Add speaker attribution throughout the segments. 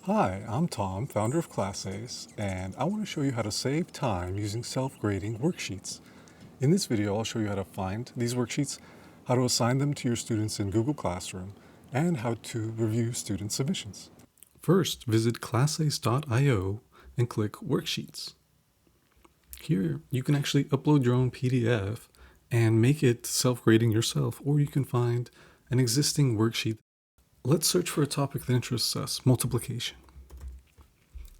Speaker 1: Hi, I'm Tom, founder of ClassAce, and I want to show you how to save time using self-grading worksheets. In this video, I'll show you how to find these worksheets, how to assign them to your students in Google Classroom, and how to review student submissions. First, visit classace.io and click Worksheets. Here, you can actually upload your own PDF and make it self-grading yourself, or you can find an existing worksheet. Let's search for a topic that interests us, multiplication.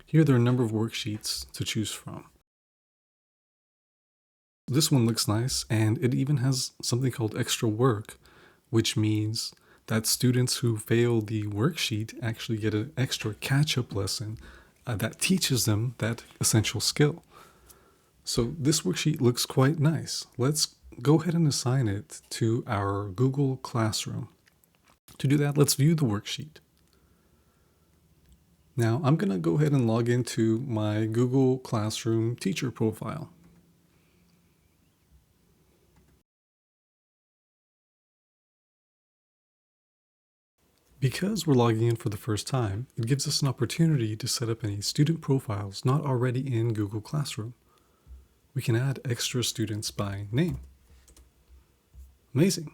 Speaker 1: Here there are a number of worksheets to choose from. This one looks nice, and it even has something called extra work, which means that students who fail the worksheet actually get an extra catch-up lesson that teaches them that essential skill. So this worksheet looks quite nice. Let's go ahead and assign it to our Google Classroom. To do that, let's view the worksheet. Now, I'm going to go ahead and log into my Google Classroom teacher profile. Because we're logging in for the first time, it gives us an opportunity to set up any student profiles not already in Google Classroom. We can add extra students by name. Amazing.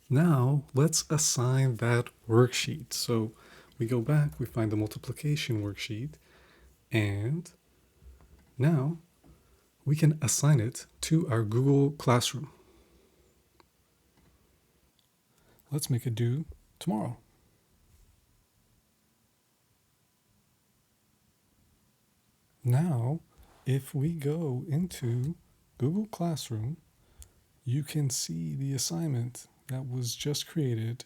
Speaker 1: Now, let's assign that worksheet. So we go back, we find the multiplication worksheet, and now we can assign it to our Google Classroom. Let's make it due tomorrow. Now, if we go into Google Classroom, you can see the assignment that was just created.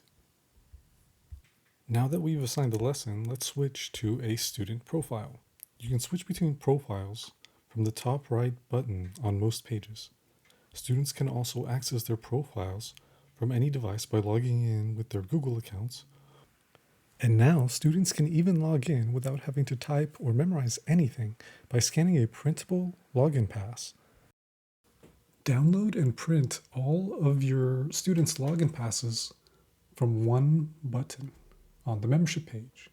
Speaker 1: Now that we've assigned the lesson, let's switch to a student profile. You can switch between profiles from the top right button on most pages. Students can also access their profiles from any device by logging in with their Google accounts. And now students can even log in without having to type or memorize anything by scanning a printable login pass. Download and print all of your students' login passes from one button on the membership page.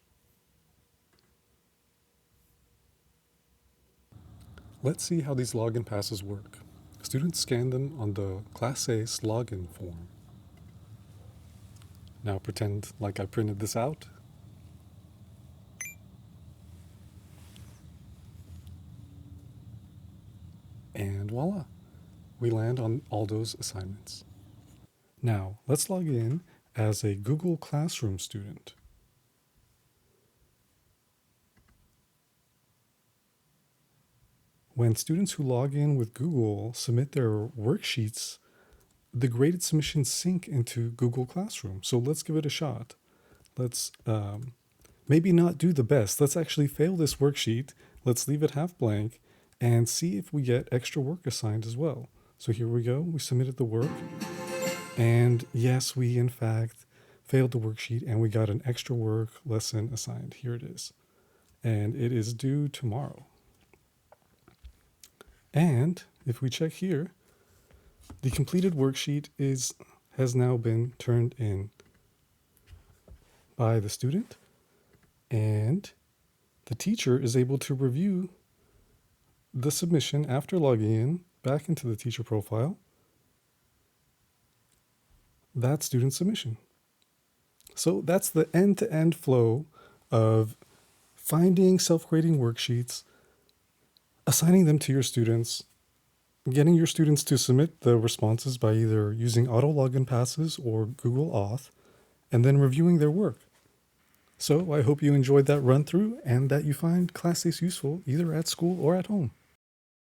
Speaker 1: Let's see how these login passes work. Students scan them on the ClassAce login form. Now pretend like I printed this out. And voila, we land on all those assignments. Now, let's log in as a Google Classroom student. When students who log in with Google submit their worksheets, the graded submissions sync into Google Classroom. So let's give it a shot. Let's maybe not do the best. Let's actually fail this worksheet. Let's leave it half blank and see if we get extra work assigned as well. So here we go. We submitted the work. And yes, we in fact failed the worksheet and we got an extra work lesson assigned. Here it is. And it is due tomorrow. And if we check here, the completed worksheet has now been turned in by the student, and the teacher is able to review the submission after logging in back into the teacher profile, that student submission. So that's the end-to-end flow of finding self-grading worksheets, assigning them to your students, getting your students to submit the responses by either using auto login passes or Google Auth, and then reviewing their work. So I hope you enjoyed that run through and that you find ClassAce useful either at school or at home.